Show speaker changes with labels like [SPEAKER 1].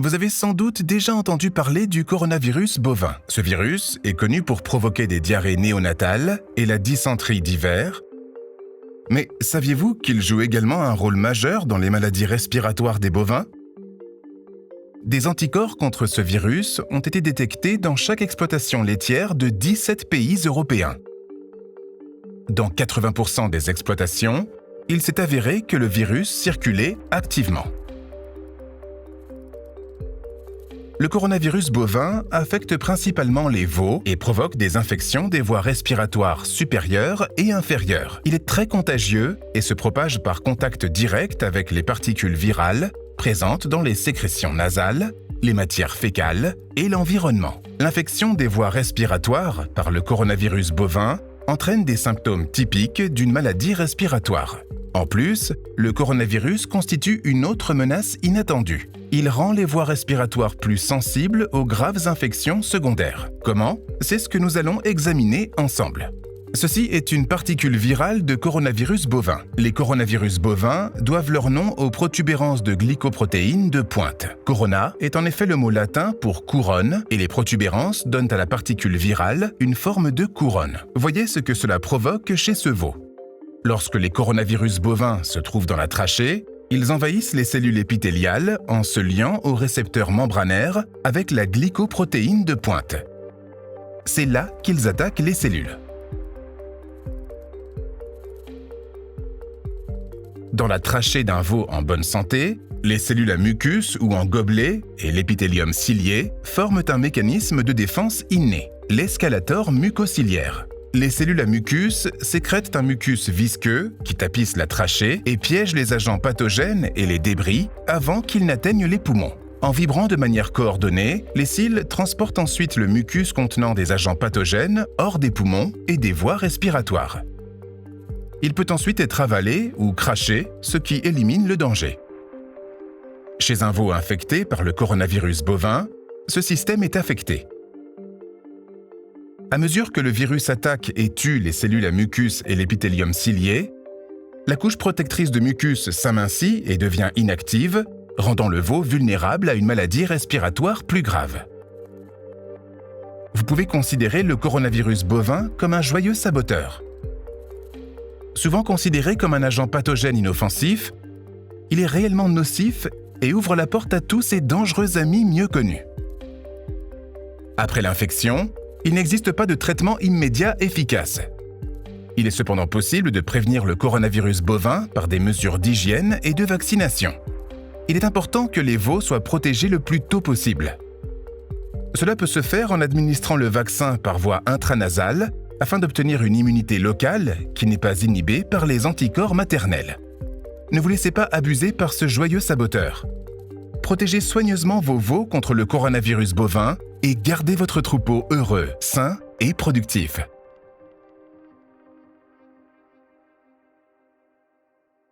[SPEAKER 1] Vous avez sans doute déjà entendu parler du coronavirus bovin. Ce virus est connu pour provoquer des diarrhées néonatales et la dysenterie d'hiver. Mais saviez-vous qu'il joue également un rôle majeur dans les maladies respiratoires des bovins ? Des anticorps contre ce virus ont été détectés dans chaque exploitation laitière de 17 pays européens. Dans 80% des exploitations, il s'est avéré que le virus circulait activement. Le coronavirus bovin affecte principalement les veaux et provoque des infections des voies respiratoires supérieures et inférieures. Il est très contagieux et se propage par contact direct avec les particules virales présentes dans les sécrétions nasales, les matières fécales et l'environnement. L'infection des voies respiratoires par le coronavirus bovin entraîne des symptômes typiques d'une maladie respiratoire. En plus, le coronavirus constitue une autre menace inattendue. Il rend les voies respiratoires plus sensibles aux graves infections secondaires. Comment ? C'est ce que nous allons examiner ensemble. Ceci est une particule virale de coronavirus bovin. Les coronavirus bovins doivent leur nom aux protubérances de glycoprotéines de pointe. Corona est en effet le mot latin pour couronne et les protubérances donnent à la particule virale une forme de couronne. Voyez ce que cela provoque chez ce veau. Lorsque les coronavirus bovins se trouvent dans la trachée, ils envahissent les cellules épithéliales en se liant aux récepteurs membranaires avec la glycoprotéine de pointe. C'est là qu'ils attaquent les cellules. Dans la trachée d'un veau en bonne santé, les cellules à mucus ou en gobelet et l'épithélium cilié forment un mécanisme de défense inné, l'escalator mucociliaire. Les cellules à mucus sécrètent un mucus visqueux qui tapisse la trachée et piège les agents pathogènes et les débris avant qu'ils n'atteignent les poumons. En vibrant de manière coordonnée, les cils transportent ensuite le mucus contenant des agents pathogènes hors des poumons et des voies respiratoires. Il peut ensuite être avalé ou craché, ce qui élimine le danger. Chez un veau infecté par le coronavirus bovin, ce système est affecté. À mesure que le virus attaque et tue les cellules à mucus et l'épithélium cilié, la couche protectrice de mucus s'amincit et devient inactive, rendant le veau vulnérable à une maladie respiratoire plus grave. Vous pouvez considérer le coronavirus bovin comme un joyeux saboteur. Souvent considéré comme un agent pathogène inoffensif, il est réellement nocif et ouvre la porte à tous ses dangereux amis mieux connus. Après l'infection, il n'existe pas de traitement immédiat efficace. Il est cependant possible de prévenir le coronavirus bovin par des mesures d'hygiène et de vaccination. Il est important que les veaux soient protégés le plus tôt possible. Cela peut se faire en administrant le vaccin par voie intranasale afin d'obtenir une immunité locale qui n'est pas inhibée par les anticorps maternels. Ne vous laissez pas abuser par ce joyeux saboteur. Protégez soigneusement vos veaux contre le coronavirus bovin et gardez votre troupeau heureux, sain et productif.